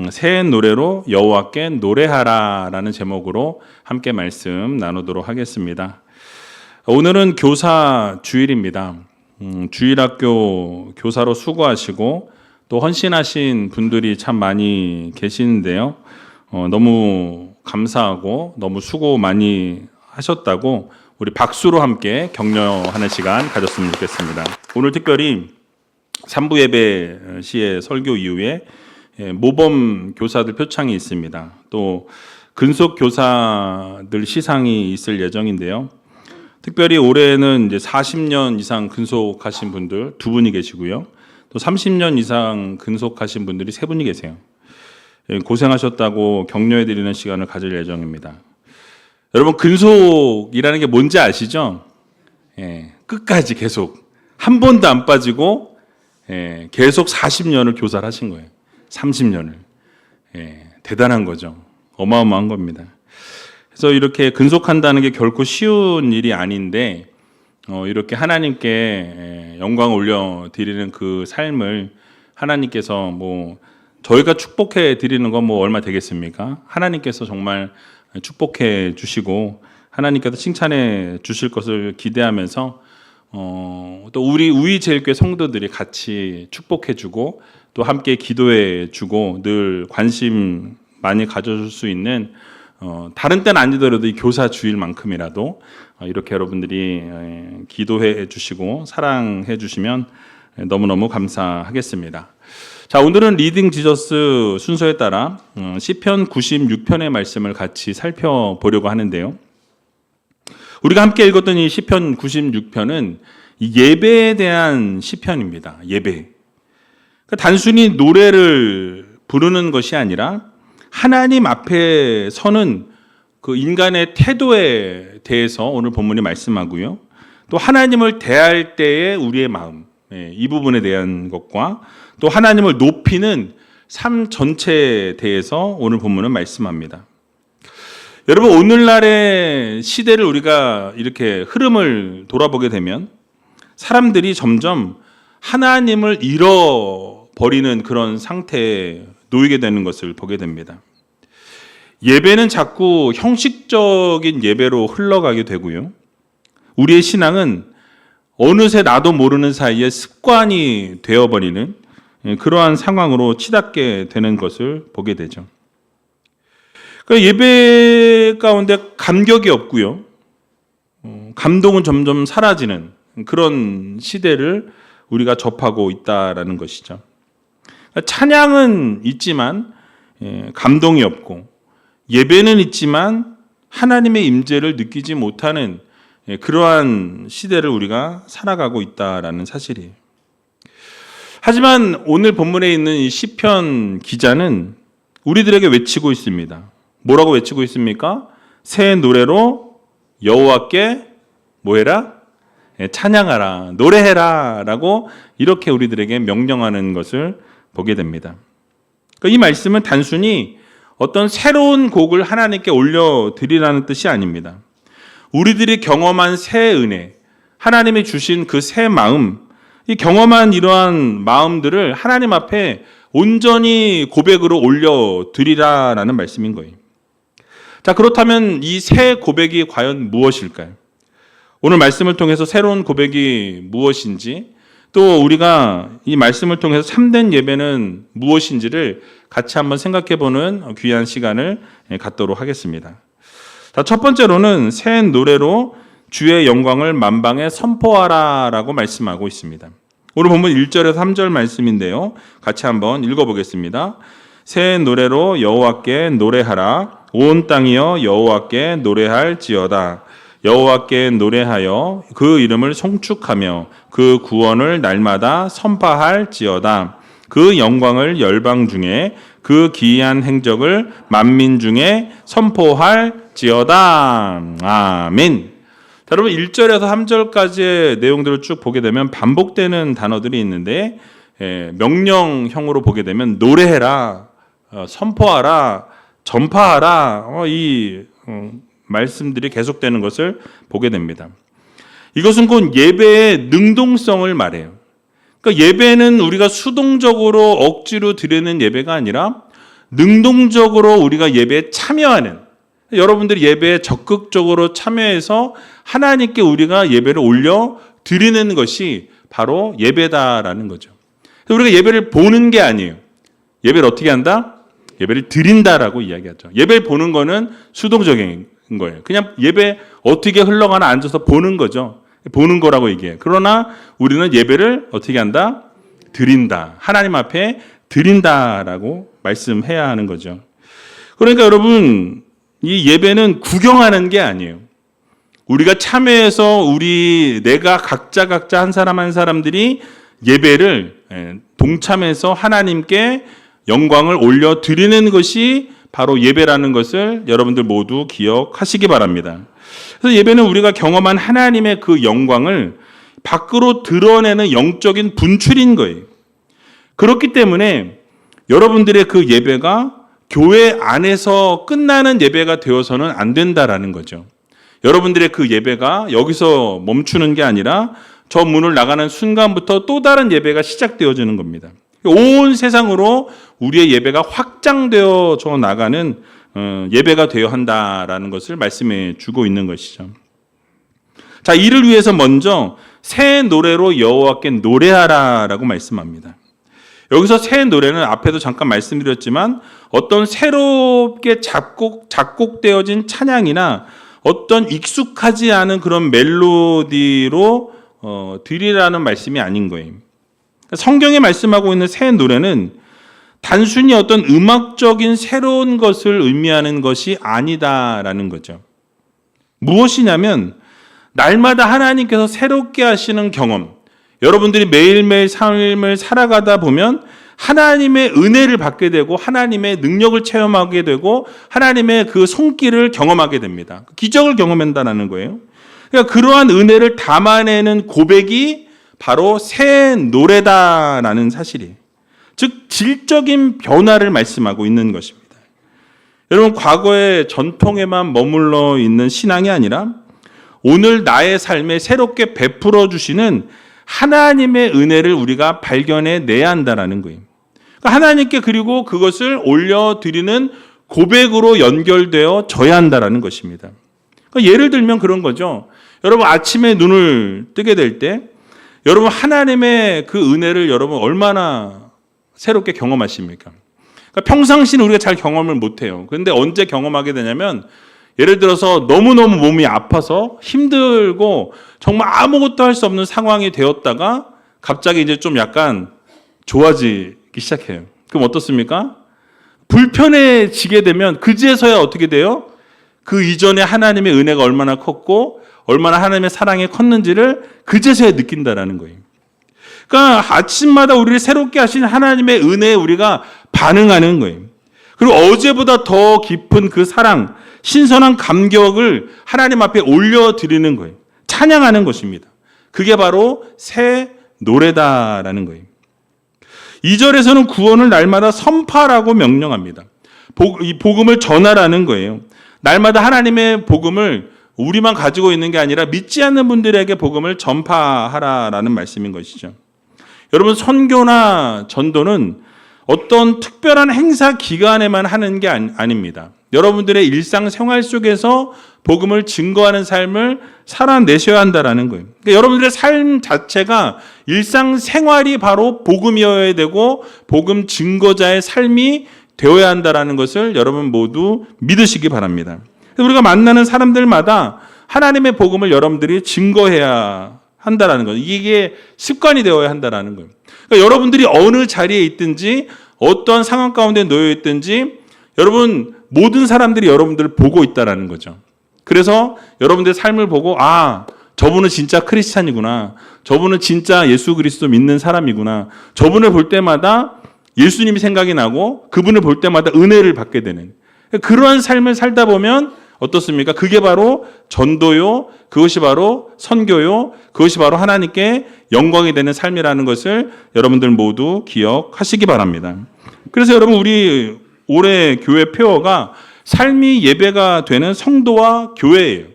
새 노래로 여호와께 노래하라라는 제목으로 함께 말씀 나누도록 하겠습니다. 오늘은 교사 주일입니다. 주일학교 교사로 수고하시고 또 헌신하신 분들이 참 많이 계시는데요. 너무 감사하고 너무 수고 많이 하셨다고 우리 박수로 함께 격려하는 시간 가졌으면 좋겠습니다. 오늘 특별히 3부 예배 시의 설교 이후에 모범 교사들 표창이 있습니다. 또 근속 교사들 시상이 있을 예정인데요. 특별히 올해는 이제 40년 이상 근속하신 분들 2분이 계시고요. 또 30년 이상 근속하신 분들이 3분이 계세요. 고생하셨다고 격려해드리는 시간을 가질 예정입니다. 여러분, 근속이라는 게 뭔지 아시죠? 끝까지 계속 한 번도 안 빠지고 계속 40년을 교사를 하신 거예요. 30년을. 대단한 거죠. 어마어마한 겁니다. 그래서 이렇게 근속한다는 게 결코 쉬운 일이 아닌데 이렇게 하나님께 영광을 올려드리는 그 삶을 하나님께서 저희가 축복해 드리는 건 얼마 되겠습니까? 하나님께서 정말 축복해 주시고 하나님께서 칭찬해 주실 것을 기대하면서 또 우리 우이제일교회 성도들이 같이 축복해 주고 또 함께 기도해 주고 늘 관심 많이 가져줄 수 있는 다른 때는 아니더라도 이 교사 주일만큼이라도 이렇게 여러분들이 기도해 주시고 사랑해 주시면 너무너무 감사하겠습니다. 자, 오늘은 리딩 지저스 순서에 따라 시편 96편의 말씀을 같이 살펴보려고 하는데요. 우리가 함께 읽었던 이 시편 96편은 예배에 대한 시편입니다. 예배. 단순히 노래를 부르는 것이 아니라 하나님 앞에 서는 그 인간의 태도에 대해서 오늘 본문이 말씀하고요. 또 하나님을 대할 때의 우리의 마음, 이 부분에 대한 것과 또 하나님을 높이는 삶 전체에 대해서 오늘 본문은 말씀합니다. 여러분, 오늘날의 시대를 우리가 이렇게 흐름을 돌아보게 되면 사람들이 점점 하나님을 잃어버리는 그런 상태에 놓이게 되는 것을 보게 됩니다. 예배는 자꾸 형식적인 예배로 흘러가게 되고요. 우리의 신앙은 어느새 나도 모르는 사이에 습관이 되어버리는 그러한 상황으로 치닫게 되는 것을 보게 되죠. 그러니까 예배 가운데 감격이 없고요. 감동은 점점 사라지는 그런 시대를 우리가 접하고 있다라는 것이죠. 찬양은 있지만 감동이 없고 예배는 있지만 하나님의 임재를 느끼지 못하는 그러한 시대를 우리가 살아가고 있다라는 사실이에요. 하지만 오늘 본문에 있는 이 시편 기자는 우리들에게 외치고 있습니다. 뭐라고 외치고 있습니까? 새 노래로 여호와께 뭐해라? 찬양하라, 노래해라 라고 이렇게 우리들에게 명령하는 것을 보게 됩니다. 이 말씀은 단순히 어떤 새로운 곡을 하나님께 올려드리라는 뜻이 아닙니다. 우리들이 경험한 새 은혜, 하나님이 주신 그 새 마음, 이 경험한 이러한 마음들을 하나님 앞에 온전히 고백으로 올려드리라라는 말씀인 거예요. 자, 그렇다면 이 새 고백이 과연 무엇일까요? 오늘 말씀을 통해서 새로운 고백이 무엇인지, 또 우리가 이 말씀을 통해서 참된 예배는 무엇인지를 같이 한번 생각해보는 귀한 시간을 갖도록 하겠습니다. 자, 첫 번째로는 새 노래로 주의 영광을 만방에 선포하라라고 말씀하고 있습니다. 오늘 본문 1절에서 3절 말씀인데요. 같이 한번 읽어보겠습니다. 새 노래로 여호와께 노래하라. 온 땅이여 여호와께 노래할지어다. 여호와께 노래하여 그 이름을 송축하며 그 구원을 날마다 선포할지어다. 그 영광을 열방 중에 그 기이한 행적을 만민 중에 선포할지어다. 아멘. 여러분, 1절에서 3절까지의 내용들을 쭉 보게 되면 반복되는 단어들이 있는데 명령형으로 보게 되면 노래해라, 선포하라, 전파하라, 이 말씀들이 계속되는 것을 보게 됩니다. 이것은 곧 예배의 능동성을 말해요. 그러니까 예배는 우리가 수동적으로 억지로 드리는 예배가 아니라 능동적으로 우리가 예배에 참여하는, 여러분들이 예배에 적극적으로 참여해서 하나님께 우리가 예배를 올려 드리는 것이 바로 예배다라는 거죠. 우리가 예배를 보는 게 아니에요. 예배를 어떻게 한다? 예배를 드린다라고 이야기하죠. 예배를 보는 거는 수동적인 거예요. 그냥 예배 어떻게 흘러가나 앉아서 보는 거죠. 보는 거라고 얘기해요. 그러나 우리는 예배를 어떻게 한다? 드린다. 하나님 앞에 드린다라고 말씀해야 하는 거죠. 그러니까 여러분, 이 예배는 구경하는 게 아니에요. 우리가 참여해서 내가 각자 한 사람 한 사람들이 예배를 동참해서 하나님께 영광을 올려 드리는 것이 바로 예배라는 것을 여러분들 모두 기억하시기 바랍니다. 그래서 예배는 우리가 경험한 하나님의 그 영광을 밖으로 드러내는 영적인 분출인 거예요. 그렇기 때문에 여러분들의 그 예배가 교회 안에서 끝나는 예배가 되어서는 안 된다라는 거죠. 여러분들의 그 예배가 여기서 멈추는 게 아니라 저 문을 나가는 순간부터 또 다른 예배가 시작되어지는 겁니다. 온 세상으로 우리의 예배가 확장되어져 나가는 예배가 되어야 한다라는 것을 말씀해 주고 있는 것이죠. 자, 이를 위해서 먼저 새 노래로 여호와께 노래하라라고 말씀합니다. 여기서 새 노래는 앞에도 잠깐 말씀드렸지만 어떤 새롭게 작곡되어진 찬양이나 어떤 익숙하지 않은 그런 멜로디로 드리라는 말씀이 아닌 거예요. 성경에 말씀하고 있는 새 노래는 단순히 어떤 음악적인 새로운 것을 의미하는 것이 아니다라는 거죠. 무엇이냐면 날마다 하나님께서 새롭게 하시는 경험, 여러분들이 매일매일 삶을 살아가다 보면 하나님의 은혜를 받게 되고 하나님의 능력을 체험하게 되고 하나님의 그 손길을 경험하게 됩니다. 기적을 경험한다는 거예요. 그러니까 그러한 은혜를 담아내는 고백이 바로 새 노래다라는 사실이에요. 즉 질적인 변화를 말씀하고 있는 것입니다. 여러분, 과거의 전통에만 머물러 있는 신앙이 아니라 오늘 나의 삶에 새롭게 베풀어 주시는 하나님의 은혜를 우리가 발견해 내야 한다는 거예요. 그러니까 하나님께 그리고 그것을 올려드리는 고백으로 연결되어 져야 한다는 것입니다. 그러니까 예를 들면 그런 거죠. 여러분, 아침에 눈을 뜨게 될 때 여러분 하나님의 그 은혜를 여러분 얼마나 새롭게 경험하십니까? 그러니까 평상시는 우리가 잘 경험을 못해요. 그런데 언제 경험하게 되냐면 예를 들어서 너무너무 몸이 아파서 힘들고 정말 아무것도 할 수 없는 상황이 되었다가 갑자기 이제 좀 약간 좋아지기 시작해요. 그럼 어떻습니까? 불편해지게 되면 그제서야 어떻게 돼요? 그 이전에 하나님의 은혜가 얼마나 컸고 얼마나 하나님의 사랑이 컸는지를 그제서야 느낀다라는 거예요. 그러니까 아침마다 우리를 새롭게 하신 하나님의 은혜에 우리가 반응하는 거예요. 그리고 어제보다 더 깊은 그 사랑, 신선한 감격을 하나님 앞에 올려드리는 거예요. 찬양하는 것입니다. 그게 바로 새 노래다라는 거예요. 2절에서는 구원을 날마다 선파라고 명령합니다. 이 복음을 전하라는 거예요. 날마다 하나님의 복음을 우리만 가지고 있는 게 아니라 믿지 않는 분들에게 복음을 전파하라라는 말씀인 것이죠. 여러분, 선교나 전도는 어떤 특별한 행사 기간에만 하는 게 아닙니다. 여러분들의 일상생활 속에서 복음을 증거하는 삶을 살아내셔야 한다는 거예요. 그러니까 여러분들의 삶 자체가 일상생활이 바로 복음이어야 되고 복음 증거자의 삶이 되어야 한다는 것을 여러분 모두 믿으시기 바랍니다. 우리가 만나는 사람들마다 하나님의 복음을 여러분들이 증거해야 한다는 거예요. 이게 습관이 되어야 한다는 거예요. 그러니까 여러분들이 어느 자리에 있든지 어떤 상황 가운데 놓여 있든지 여러분 모든 사람들이 여러분들을 보고 있다는 거죠. 그래서 여러분들의 삶을 보고 저분은 진짜 크리스찬이구나. 저분은 진짜 예수 그리스도 믿는 사람이구나. 저분을 볼 때마다 예수님이 생각이 나고 그분을 볼 때마다 은혜를 받게 되는 그러한 삶을 살다 보면 어떻습니까? 그게 바로 전도요, 그것이 바로 선교요, 그것이 바로 하나님께 영광이 되는 삶이라는 것을 여러분들 모두 기억하시기 바랍니다. 그래서 여러분, 우리 올해 교회 표어가 삶이 예배가 되는 성도와 교회예요.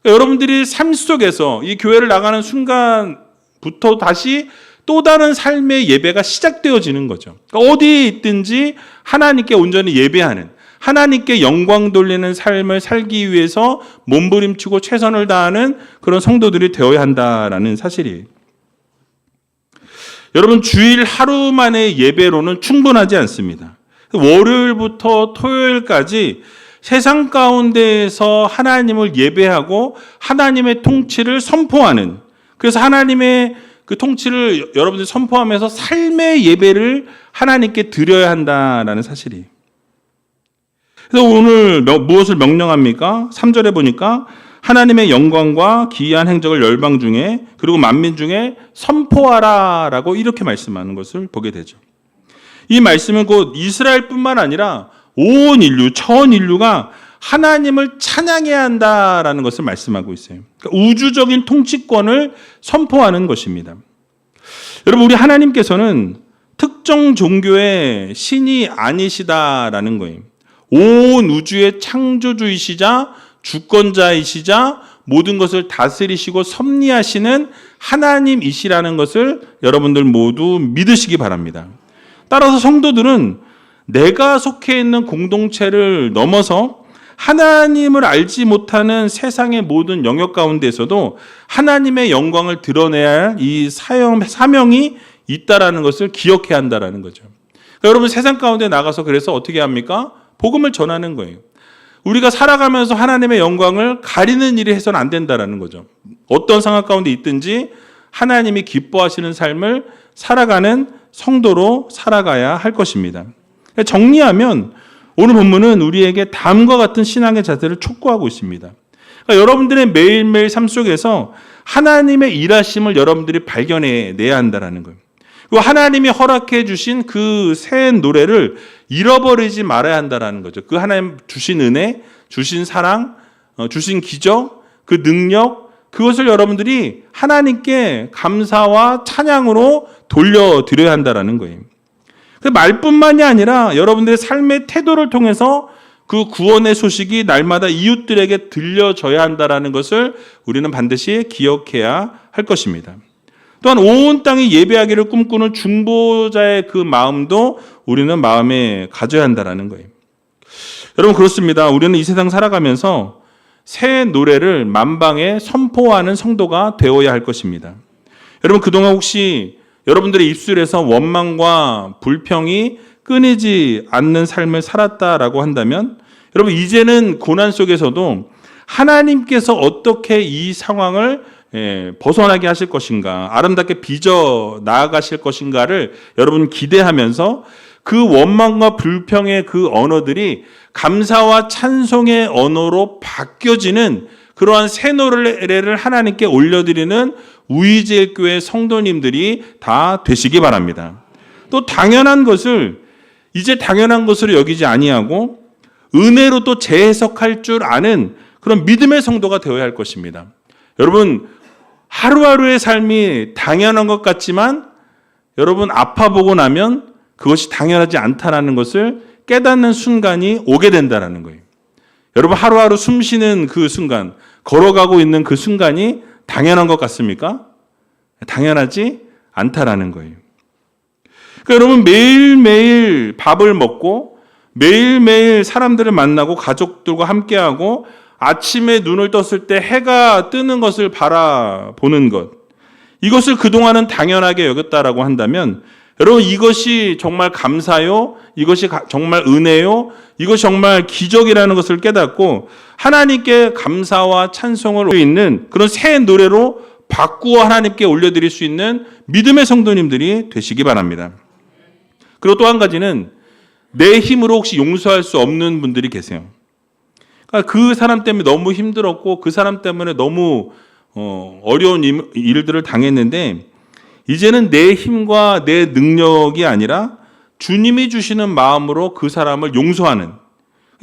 그러니까 여러분들이 삶 속에서 이 교회를 나가는 순간부터 다시 또 다른 삶의 예배가 시작되어지는 거죠. 그러니까 어디에 있든지 하나님께 온전히 예배하는, 하나님께 영광 돌리는 삶을 살기 위해서 몸부림치고 최선을 다하는 그런 성도들이 되어야 한다라는 사실이에요. 여러분, 주일 하루만의 예배로는 충분하지 않습니다. 월요일부터 토요일까지 세상 가운데에서 하나님을 예배하고 하나님의 통치를 선포하는, 그래서 하나님의 그 통치를 여러분들이 선포하면서 삶의 예배를 하나님께 드려야 한다라는 사실이에요. 그래서 오늘 무엇을 명령합니까? 3절에 보니까 하나님의 영광과 기이한 행적을 열방 중에 그리고 만민 중에 선포하라라고 이렇게 말씀하는 것을 보게 되죠. 이 말씀은 곧 이스라엘뿐만 아니라 온 인류, 전 인류가 하나님을 찬양해야 한다라는 것을 말씀하고 있어요. 그러니까 우주적인 통치권을 선포하는 것입니다. 여러분, 우리 하나님께서는 특정 종교의 신이 아니시다라는 거예요. 온 우주의 창조주이시자 주권자이시자 모든 것을 다스리시고 섭리하시는 하나님이시라는 것을 여러분들 모두 믿으시기 바랍니다. 따라서 성도들은 내가 속해 있는 공동체를 넘어서 하나님을 알지 못하는 세상의 모든 영역 가운데서도 하나님의 영광을 드러내야 할 이 사명이 있다라는 것을 기억해야 한다라는 거죠. 그러니까 여러분, 세상 가운데 나가서 그래서 어떻게 합니까? 복음을 전하는 거예요. 우리가 살아가면서 하나님의 영광을 가리는 일이 해서는 안 된다라는 거죠. 어떤 상황 가운데 있든지 하나님이 기뻐하시는 삶을 살아가는 성도로 살아가야 할 것입니다. 정리하면 오늘 본문은 우리에게 다음과 같은 신앙의 자세를 촉구하고 있습니다. 그러니까 여러분들의 매일매일 삶 속에서 하나님의 일하심을 여러분들이 발견해내야 한다는 거예요. 그리고 하나님이 허락해 주신 그 새 노래를 잃어버리지 말아야 한다는 거죠. 그 하나님 주신 은혜, 주신 사랑, 주신 기적, 그 능력, 그것을 여러분들이 하나님께 감사와 찬양으로 돌려드려야 한다는 거예요. 그 말뿐만이 아니라 여러분들의 삶의 태도를 통해서 그 구원의 소식이 날마다 이웃들에게 들려져야 한다는 것을 우리는 반드시 기억해야 할 것입니다. 또한 온 땅이 예배하기를 꿈꾸는 중보자의 그 마음도 우리는 마음에 가져야 한다는 거예요. 여러분, 그렇습니다. 우리는 이 세상 살아가면서 새 노래를 만방에 선포하는 성도가 되어야 할 것입니다. 여러분, 그동안 혹시 여러분들의 입술에서 원망과 불평이 끊이지 않는 삶을 살았다라고 한다면, 여러분, 이제는 고난 속에서도 하나님께서 어떻게 이 상황을 벗어나게 하실 것인가, 아름답게 빚어 나아가실 것인가를 여러분 기대하면서 그 원망과 불평의 그 언어들이 감사와 찬송의 언어로 바뀌어지는 그러한 새 노래를 하나님께 올려드리는 우이제일교회 성도님들이 다 되시기 바랍니다. 또 당연한 것을 이제 당연한 것으로 여기지 아니하고 은혜로 또 재해석할 줄 아는 그런 믿음의 성도가 되어야 할 것입니다. 여러분, 하루하루의 삶이 당연한 것 같지만 여러분, 아파보고 나면 그것이 당연하지 않다는 것을 깨닫는 순간이 오게 된다는 거예요. 여러분, 하루하루 숨 쉬는 그 순간, 걸어가고 있는 그 순간이 당연한 것 같습니까? 당연하지 않다라는 거예요. 그러니까 여러분, 매일매일 밥을 먹고 매일매일 사람들을 만나고 가족들과 함께하고 아침에 눈을 떴을 때 해가 뜨는 것을 바라보는 것, 이것을 그동안은 당연하게 여겼다라고 한다면 여러분, 이것이 정말 감사요, 이것이 정말 은혜요, 이것이 정말 기적이라는 것을 깨닫고 하나님께 감사와 찬송을 있는 그런 새 노래로 바꾸어 하나님께 올려드릴 수 있는 믿음의 성도님들이 되시기 바랍니다. 그리고 또 한 가지는 내 힘으로 혹시 용서할 수 없는 분들이 계세요. 그러니까 그 사람 때문에 너무 힘들었고 그 사람 때문에 너무 어려운 일들을 당했는데 이제는 내 힘과 내 능력이 아니라 주님이 주시는 마음으로 그 사람을 용서하는,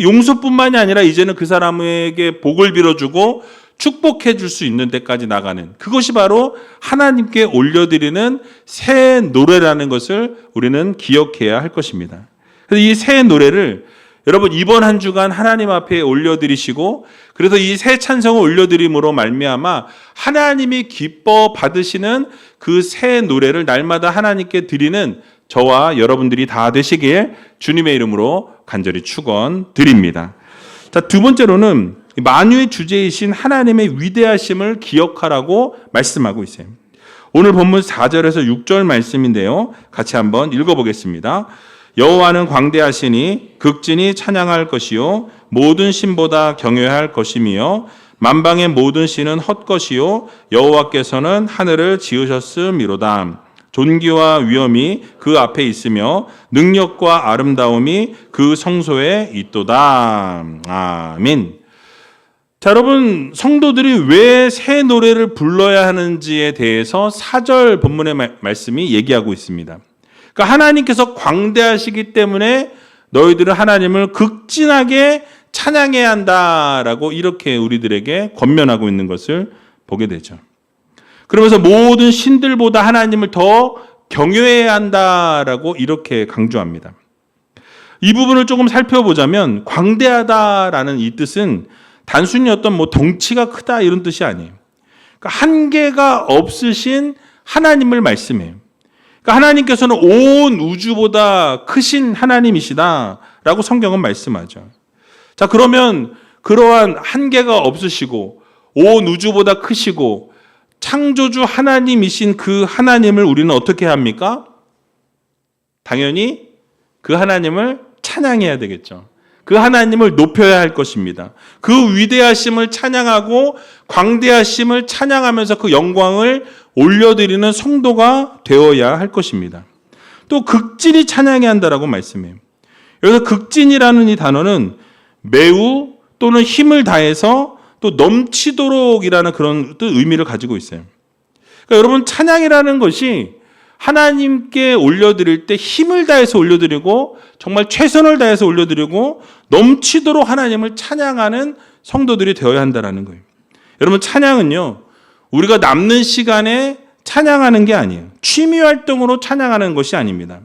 용서뿐만이 아니라 이제는 그 사람에게 복을 빌어주고 축복해 줄 수 있는 데까지 나가는, 그것이 바로 하나님께 올려드리는 새 노래라는 것을 우리는 기억해야 할 것입니다. 그래서 이 새 노래를 여러분 이번 한 주간 하나님 앞에 올려드리시고 그래서 이 새 찬송을 올려드림으로 말미암아 하나님이 기뻐 받으시는 그 새 노래를 날마다 하나님께 드리는 저와 여러분들이 다 되시길 주님의 이름으로 간절히 축원드립니다. 자, 두 번째로는 만유의 주제이신 하나님의 위대하심을 기억하라고 말씀하고 있어요. 오늘 본문 4절에서 6절 말씀인데요. 같이 한번 읽어보겠습니다. 여호와는 광대하시니 극진히 찬양할 것이요 모든 신보다 경외할 것이며 만방의 모든 신은 헛것이요 여호와께서는 하늘을 지으셨음이로다. 존귀와 위엄이 그 앞에 있으며 능력과 아름다움이 그 성소에 있도다. 아멘. 자, 여러분 성도들이 왜 새 노래를 불러야 하는지에 대해서 4절 본문의 말씀이 얘기하고 있습니다. 그러니까 하나님께서 광대하시기 때문에 너희들은 하나님을 극진하게 찬양해야 한다라고 이렇게 우리들에게 권면하고 있는 것을 보게 되죠. 그러면서 모든 신들보다 하나님을 더 경외해야 한다라고 이렇게 강조합니다. 이 부분을 조금 살펴보자면 광대하다라는 이 뜻은 단순히 어떤 덩치가 크다 이런 뜻이 아니에요. 그러니까 한계가 없으신 하나님을 말씀해요. 그러니까 하나님께서는 온 우주보다 크신 하나님이시다라고 성경은 말씀하죠. 자, 그러면 그러한 한계가 없으시고 온 우주보다 크시고 창조주 하나님이신 그 하나님을 우리는 어떻게 합니까? 당연히 그 하나님을 찬양해야 되겠죠. 그 하나님을 높여야 할 것입니다. 그 위대하심을 찬양하고 광대하심을 찬양하면서 그 영광을 올려드리는 성도가 되어야 할 것입니다. 또 극진히 찬양해야 한다라고 말씀해요. 여기서 극진이라는 이 단어는 매우 또는 힘을 다해서 또 넘치도록이라는 그런 뜻 의미를 가지고 있어요. 그러니까 여러분 찬양이라는 것이 하나님께 올려드릴 때 힘을 다해서 올려드리고 정말 최선을 다해서 올려드리고 넘치도록 하나님을 찬양하는 성도들이 되어야 한다는 거예요. 여러분 찬양은요 우리가 남는 시간에 찬양하는 게 아니에요. 취미 활동으로 찬양하는 것이 아닙니다.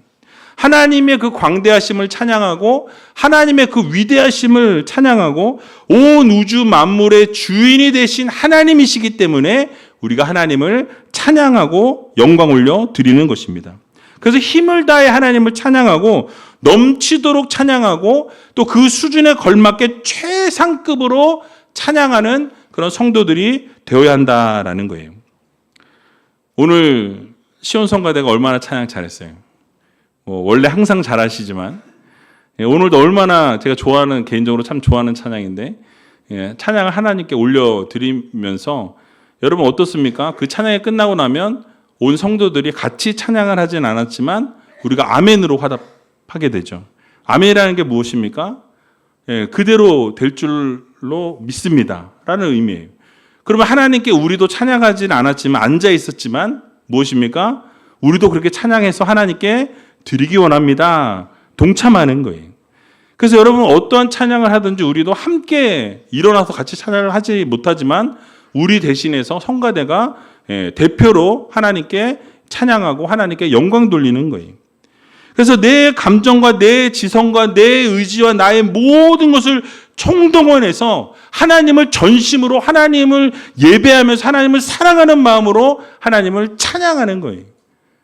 하나님의 그 광대하심을 찬양하고 하나님의 그 위대하심을 찬양하고 온 우주 만물의 주인이 되신 하나님이시기 때문에 우리가 하나님을 찬양하고 영광 올려 드리는 것입니다. 그래서 힘을 다해 하나님을 찬양하고 넘치도록 찬양하고 또 그 수준에 걸맞게 최상급으로 찬양하는 그런 성도들이 되어야 한다라는 거예요. 오늘 시온성가대가 얼마나 찬양 잘했어요. 원래 항상 잘하시지만 오늘도 얼마나 제가 좋아하는 개인적으로 참 좋아하는 찬양인데 찬양을 하나님께 올려드리면서 여러분 어떻습니까? 그 찬양이 끝나고 나면 온 성도들이 같이 찬양을 하진 않았지만 우리가 아멘으로 화답하게 되죠. 아멘이라는 게 무엇입니까? 그대로 될 줄로 믿습니다 라는 의미예요. 그러면 하나님께 우리도 찬양하진 않았지만 앉아 있었지만 무엇입니까? 우리도 그렇게 찬양해서 하나님께 드리기 원합니다. 동참하는 거예요. 그래서 여러분 어떠한 찬양을 하든지 우리도 함께 일어나서 같이 찬양을 하지 못하지만 우리 대신해서 성가대가 대표로 하나님께 찬양하고 하나님께 영광 돌리는 거예요. 그래서 내 감정과 내 지성과 내 의지와 나의 모든 것을 총동원해서 하나님을 전심으로 하나님을 예배하면서 하나님을 사랑하는 마음으로 하나님을 찬양하는 거예요.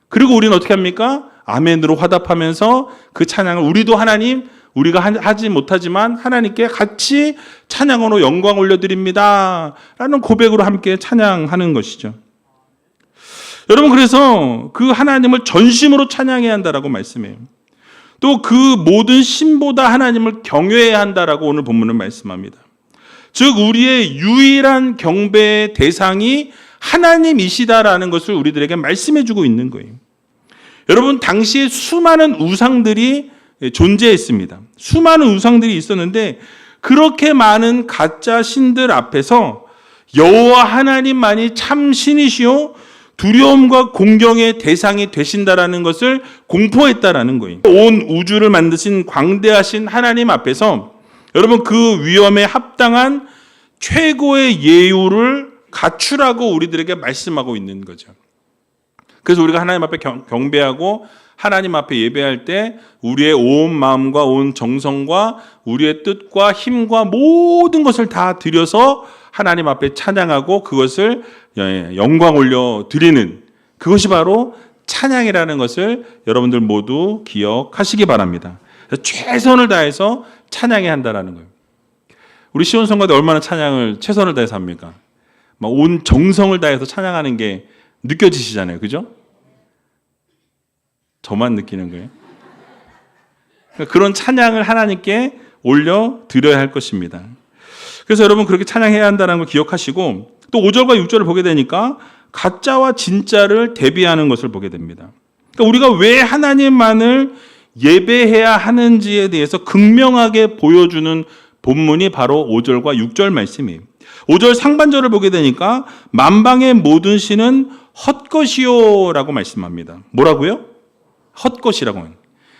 그리고 우리는 어떻게 합니까? 아멘으로 화답하면서 그 찬양을 우리도 하나님 우리가 하지 못하지만 하나님께 같이 찬양으로 영광 올려드립니다 라는 고백으로 함께 찬양하는 것이죠. 여러분 그래서 그 하나님을 전심으로 찬양해야 한다라고 말씀해요. 또 그 모든 신보다 하나님을 경외해야 한다라고 오늘 본문은 말씀합니다. 즉 우리의 유일한 경배의 대상이 하나님이시다라는 것을 우리들에게 말씀해주고 있는 거예요. 여러분 당시에 수많은 우상들이 존재했습니다. 수많은 우상들이 있었는데 그렇게 많은 가짜 신들 앞에서 여호와 하나님만이 참 신이시요 두려움과 공경의 대상이 되신다라는 것을 공포했다라는 거예요. 온 우주를 만드신 광대하신 하나님 앞에서 여러분 그 위엄에 합당한 최고의 예우를 갖추라고 우리들에게 말씀하고 있는 거죠. 그래서 우리가 하나님 앞에 경배하고 하나님 앞에 예배할 때 우리의 온 마음과 온 정성과 우리의 뜻과 힘과 모든 것을 다 들여서 하나님 앞에 찬양하고 그것을 영광 올려 드리는, 그것이 바로 찬양이라는 것을 여러분들 모두 기억하시기 바랍니다. 최선을 다해서 찬양해야 한다는 거예요. 우리 시온 성가대 얼마나 찬양을 최선을 다해서 합니까? 막 온 정성을 다해서 찬양하는 게 느껴지시잖아요. 그죠? 저만 느끼는 거예요. 그런 찬양을 하나님께 올려 드려야 할 것입니다. 그래서 여러분 그렇게 찬양해야 한다는 걸 기억하시고, 또 5절과 6절을 보게 되니까 가짜와 진짜를 대비하는 것을 보게 됩니다. 그러니까 우리가 왜 하나님만을 예배해야 하는지에 대해서 극명하게 보여주는 본문이 바로 5절과 6절 말씀이에요. 5절 상반절을 보게 되니까 만방의 모든 신은 헛것이요라고 말씀합니다. 뭐라고요? 헛것이라고 합니다.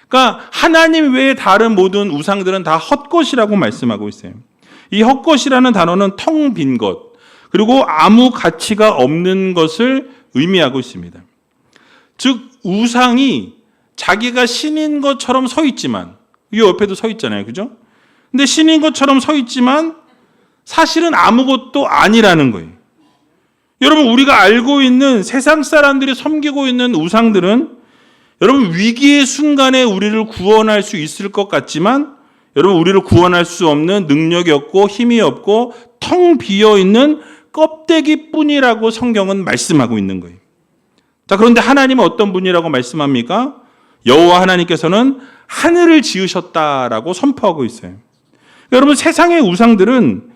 그러니까 하나님 외에 다른 모든 우상들은 다 헛것이라고 말씀하고 있어요. 이 헛것이라는 단어는 텅 빈 것, 그리고 아무 가치가 없는 것을 의미하고 있습니다. 즉 우상이 자기가 신인 것처럼 서 있지만, 이 옆에도 서 있잖아요. 그죠? 근데 신인 것처럼 서 있지만 사실은 아무것도 아니라는 거예요. 여러분 우리가 알고 있는 세상 사람들이 섬기고 있는 우상들은 여러분 위기의 순간에 우리를 구원할 수 있을 것 같지만 여러분 우리를 구원할 수 없는 능력이 없고 힘이 없고 텅 비어있는 껍데기뿐이라고 성경은 말씀하고 있는 거예요. 자, 그런데 하나님은 어떤 분이라고 말씀합니까? 여호와 하나님께서는 하늘을 지으셨다라고 선포하고 있어요. 여러분 세상의 우상들은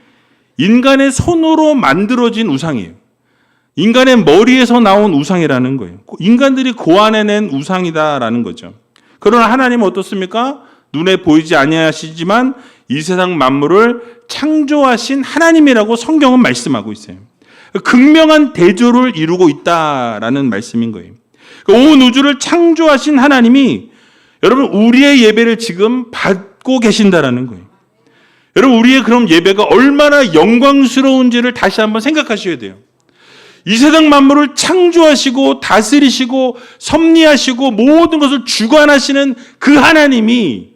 인간의 손으로 만들어진 우상이에요. 인간의 머리에서 나온 우상이라는 거예요. 인간들이 고안해낸 우상이다라는 거죠. 그러나 하나님은 어떻습니까? 눈에 보이지 아니하시지만 이 세상 만물을 창조하신 하나님이라고 성경은 말씀하고 있어요. 극명한 대조를 이루고 있다라는 말씀인 거예요. 온 우주를 창조하신 하나님이 여러분 우리의 예배를 지금 받고 계신다라는 거예요. 여러분 우리의 그럼 예배가 얼마나 영광스러운지를 다시 한번 생각하셔야 돼요. 이 세상 만물을 창조하시고 다스리시고 섭리하시고 모든 것을 주관하시는 그 하나님이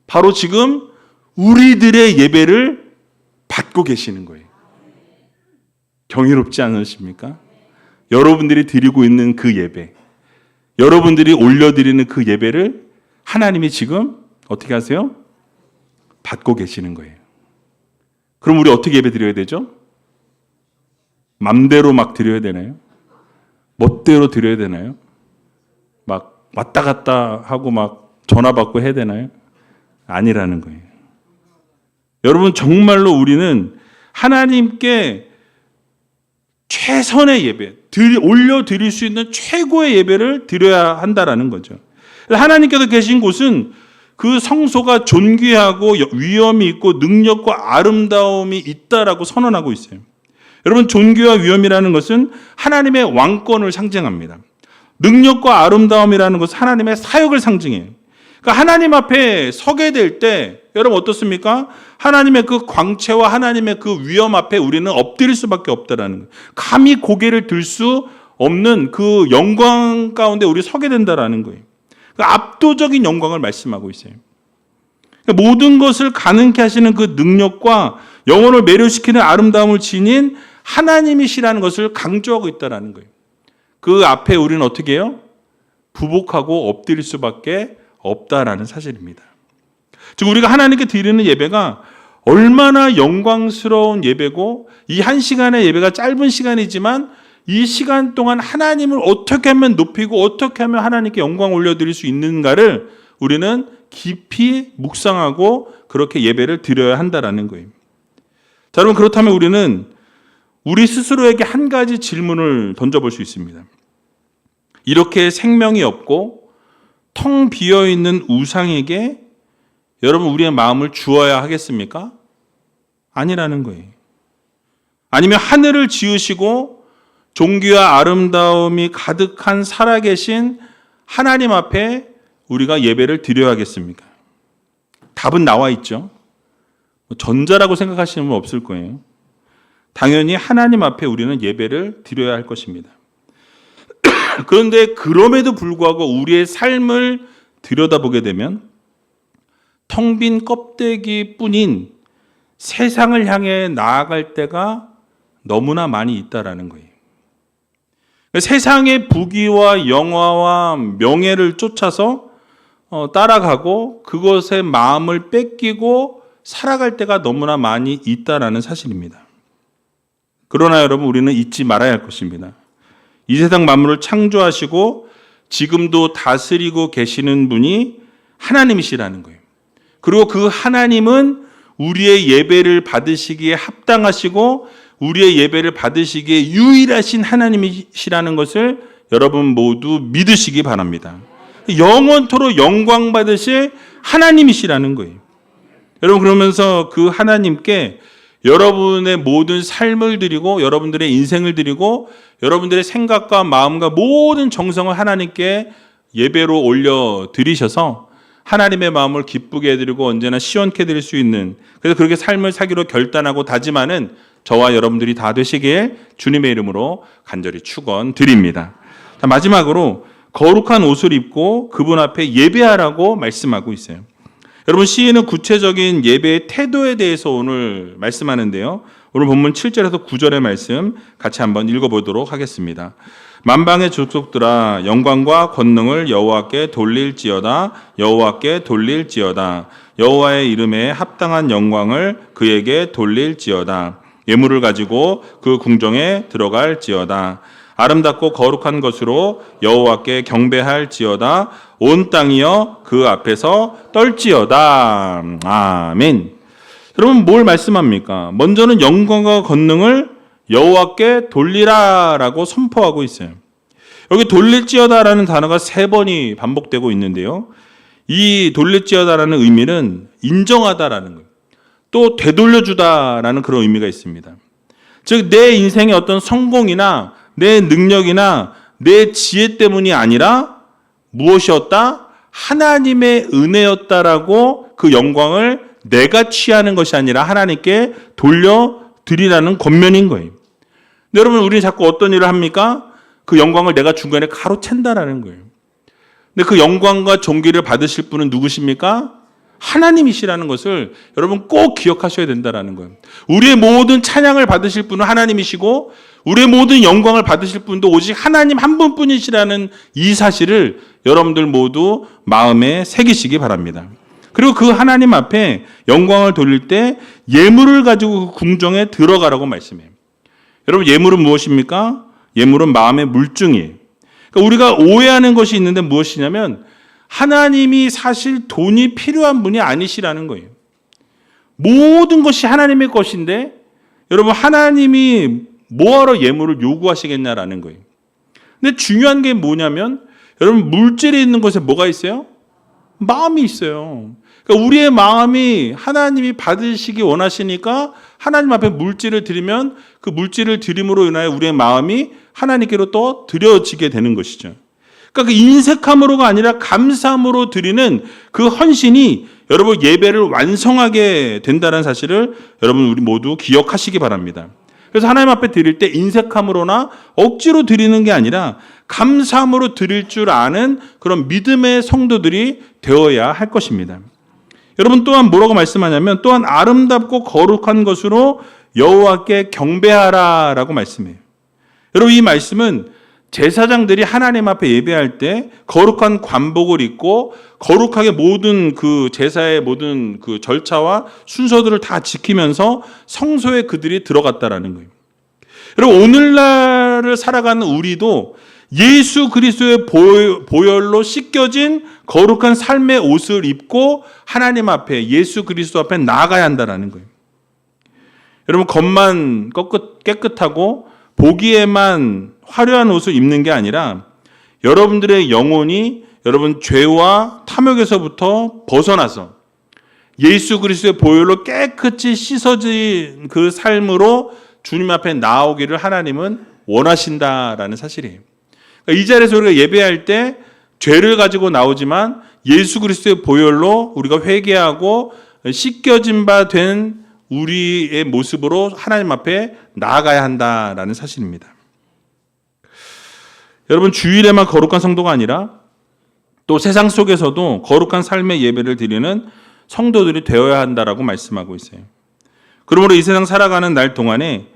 바로 지금 우리들의 예배를 받고 계시는 거예요. 경이롭지 않으십니까? 여러분들이 드리고 있는 그 예배, 여러분들이 올려드리는 그 예배를 하나님이 지금 어떻게 하세요? 받고 계시는 거예요. 그럼 우리 어떻게 예배 드려야 되죠? 맘대로 막 드려야 되나요? 멋대로 드려야 되나요? 막 왔다 갔다 하고 막 전화 받고 해야 되나요? 아니라는 거예요. 여러분 정말로 우리는 하나님께 최선의 예배, 올려드릴 수 있는 최고의 예배를 드려야 한다라는 거죠. 하나님께서 계신 곳은 그 성소가 존귀하고 위엄이 있고 능력과 아름다움이 있다라고 선언하고 있어요. 여러분 존귀와 위엄이라는 것은 하나님의 왕권을 상징합니다. 능력과 아름다움이라는 것은 하나님의 사역을 상징해요. 그러니까 하나님 앞에 서게 될 때 여러분 어떻습니까? 하나님의 그 광채와 하나님의 그 위엄 앞에 우리는 엎드릴 수밖에 없다라는 거예요. 감히 고개를 들 수 없는 그 영광 가운데 우리 서게 된다라는 거예요. 그러니까 압도적인 영광을 말씀하고 있어요. 그러니까 모든 것을 가능케 하시는 그 능력과 영혼을 매료시키는 아름다움을 지닌 하나님이시라는 것을 강조하고 있다는 거예요. 그 앞에 우리는 어떻게 해요? 부복하고 엎드릴 수밖에 없다라는 사실입니다. 즉 우리가 하나님께 드리는 예배가 얼마나 영광스러운 예배고 이 한 시간의 예배가 짧은 시간이지만 이 시간 동안 하나님을 어떻게 하면 높이고 어떻게 하면 하나님께 영광 올려드릴 수 있는가를 우리는 깊이 묵상하고 그렇게 예배를 드려야 한다라는 거예요. 자, 여러분 그렇다면 우리는 우리 스스로에게 한 가지 질문을 던져볼 수 있습니다. 이렇게 생명이 없고 텅 비어있는 우상에게 여러분 우리의 마음을 주어야 하겠습니까? 아니라는 거예요. 아니면 하늘을 지으시고 존귀와 아름다움이 가득한 살아계신 하나님 앞에 우리가 예배를 드려야겠습니까? 답은 나와 있죠. 전자라고 생각하시는 분 없을 거예요. 당연히 하나님 앞에 우리는 예배를 드려야 할 것입니다. 그런데 그럼에도 불구하고 우리의 삶을 들여다보게 되면 텅 빈 껍데기뿐인 세상을 향해 나아갈 때가 너무나 많이 있다라는 거예요. 세상의 부귀와 영화와 명예를 쫓아서 따라가고 그것에 마음을 뺏기고 살아갈 때가 너무나 많이 있다라는 사실입니다. 그러나 여러분, 우리는 잊지 말아야 할 것입니다. 이 세상 만물을 창조하시고 지금도 다스리고 계시는 분이 하나님이시라는 거예요. 그리고 그 하나님은 우리의 예배를 받으시기에 합당하시고 우리의 예배를 받으시기에 유일하신 하나님이시라는 것을 여러분 모두 믿으시기 바랍니다. 영원토록 영광 받으실 하나님이시라는 거예요. 여러분, 그러면서 그 하나님께 여러분의 모든 삶을 드리고 여러분들의 인생을 드리고 여러분들의 생각과 마음과 모든 정성을 하나님께 예배로 올려 드리셔서 하나님의 마음을 기쁘게 해드리고 언제나 시원케 해드릴 수 있는, 그래서 그렇게 삶을 사기로 결단하고 다짐하는 저와 여러분들이 다 되시길 주님의 이름으로 간절히 축원드립니다. 자, 마지막으로 거룩한 옷을 입고 그분 앞에 예배하라고 말씀하고 있어요. 여러분, 시인은 구체적인 예배의 태도에 대해서 오늘 말씀하는데요. 오늘 본문 7절에서 9절의 말씀 같이 한번 읽어보도록 하겠습니다. 만방의 족속들아, 영광과 권능을 여호와께 돌릴지어다. 여호와께 돌릴지어다. 여호와의 이름에 합당한 영광을 그에게 돌릴지어다. 예물을 가지고 그 궁정에 들어갈지어다. 아름답고 거룩한 것으로 여호와께 경배할지어다. 온 땅이여 그 앞에서 떨지어다. 아멘. 여러분, 뭘 말씀합니까? 먼저는 영광과 권능을 여호와께 돌리라라고 선포하고 있어요. 여기 돌릴지어다라는 단어가 3번이 반복되고 있는데요. 이 돌릴지어다라는 의미는 인정하다라는 거예요. 또 되돌려주다라는 그런 의미가 있습니다. 즉, 내 인생의 어떤 성공이나 내 능력이나 내 지혜 때문이 아니라 무엇이었다? 하나님의 은혜였다라고 그 영광을 내가 취하는 것이 아니라 하나님께 돌려드리라는 권면인 거예요. 근데 여러분, 우리는 자꾸 어떤 일을 합니까? 그 영광을 내가 중간에 가로챈다라는 거예요. 근데 그 영광과 존귀를 받으실 분은 누구십니까? 하나님이시라는 것을 여러분 꼭 기억하셔야 된다라는 거예요. 우리의 모든 찬양을 받으실 분은 하나님이시고 우리의 모든 영광을 받으실 분도 오직 하나님 한 분뿐이시라는 이 사실을 여러분들 모두 마음에 새기시기 바랍니다. 그리고 그 하나님 앞에 영광을 돌릴 때 예물을 가지고 그 궁정에 들어가라고 말씀해요. 여러분, 예물은 무엇입니까? 예물은 마음의 물증이에요. 그러니까 우리가 오해하는 것이 있는데 무엇이냐면 하나님이 사실 돈이 필요한 분이 아니시라는 거예요. 모든 것이 하나님의 것인데 여러분, 하나님이 뭐하러 예물을 요구하시겠냐라는 거예요. 근데 중요한 게 뭐냐면 여러분, 물질이 있는 것에 뭐가 있어요? 마음이 있어요. 그러니까 우리의 마음이 하나님이 받으시기 원하시니까 하나님 앞에 물질을 드리면 그 물질을 드림으로 인하여 우리의 마음이 하나님께로 또 드려지게 되는 것이죠. 그러니까 그 인색함으로가 아니라 감사함으로 드리는 그 헌신이 여러분 예배를 완성하게 된다는 사실을 여러분 우리 모두 기억하시기 바랍니다. 그래서 하나님 앞에 드릴 때 인색함으로나 억지로 드리는 게 아니라 감사함으로 드릴 줄 아는 그런 믿음의 성도들이 되어야 할 것입니다. 여러분, 또한 뭐라고 말씀하냐면 또한 아름답고 거룩한 것으로 여호와께 경배하라라고 말씀해요. 여러분, 이 말씀은 제사장들이 하나님 앞에 예배할 때 거룩한 관복을 입고 거룩하게 모든 그 제사의 모든 그 절차와 순서들을 다 지키면서 성소에 그들이 들어갔다라는 거예요. 여러분, 오늘날을 살아가는 우리도 예수 그리스도의 보혈로 씻겨진 거룩한 삶의 옷을 입고 하나님 앞에 예수 그리스도 앞에 나아가야 한다라는 거예요. 여러분, 겉만 깨끗하고 보기에만 화려한 옷을 입는 게 아니라 여러분들의 영혼이 여러분 죄와 탐욕에서부터 벗어나서 예수 그리스도의 보혈로 깨끗이 씻어진 그 삶으로 주님 앞에 나오기를 하나님은 원하신다라는 사실이에요. 그러니까 이 자리에서 우리가 예배할 때 죄를 가지고 나오지만 예수 그리스도의 보혈로 우리가 회개하고 씻겨진 바 된 우리의 모습으로 하나님 앞에 나아가야 한다라는 사실입니다. 여러분, 주일에만 거룩한 성도가 아니라 또 세상 속에서도 거룩한 삶의 예배를 드리는 성도들이 되어야 한다라고 말씀하고 있어요. 그러므로 이 세상 살아가는 날 동안에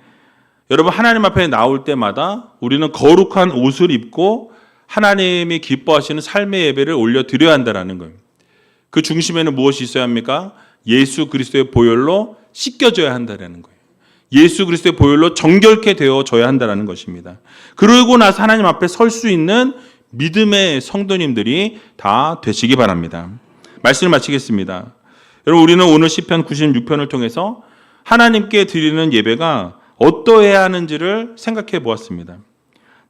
여러분, 하나님 앞에 나올 때마다 우리는 거룩한 옷을 입고 하나님이 기뻐하시는 삶의 예배를 올려드려야 한다는 거예요. 그 중심에는 무엇이 있어야 합니까? 예수 그리스도의 보혈로 씻겨져야 한다는 거예요. 예수 그리스도의 보혈로 정결케 되어져야 한다는 것입니다. 그러고 나서 하나님 앞에 설 수 있는 믿음의 성도님들이 다 되시기 바랍니다. 말씀을 마치겠습니다. 여러분, 우리는 오늘 시편 96편을 통해서 하나님께 드리는 예배가 어떠해야 하는지를 생각해 보았습니다.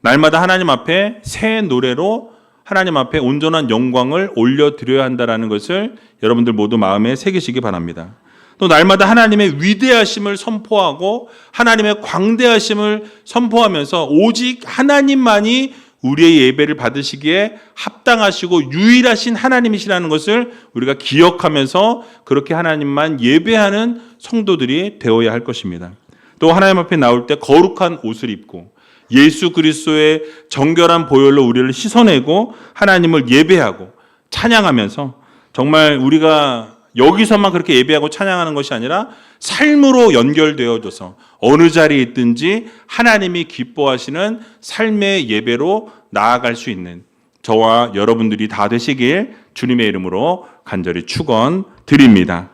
날마다 하나님 앞에 새 노래로 하나님 앞에 온전한 영광을 올려드려야 한다는 것을 여러분들 모두 마음에 새기시기 바랍니다. 또 날마다 하나님의 위대하심을 선포하고 하나님의 광대하심을 선포하면서 오직 하나님만이 우리의 예배를 받으시기에 합당하시고 유일하신 하나님이시라는 것을 우리가 기억하면서 그렇게 하나님만 예배하는 성도들이 되어야 할 것입니다. 또 하나님 앞에 나올 때 거룩한 옷을 입고 예수 그리스도의 정결한 보혈로 우리를 씻어내고 하나님을 예배하고 찬양하면서 정말 우리가 여기서만 그렇게 예배하고 찬양하는 것이 아니라 삶으로 연결되어져서 어느 자리에 있든지 하나님이 기뻐하시는 삶의 예배로 나아갈 수 있는 저와 여러분들이 다 되시길 주님의 이름으로 간절히 축원드립니다.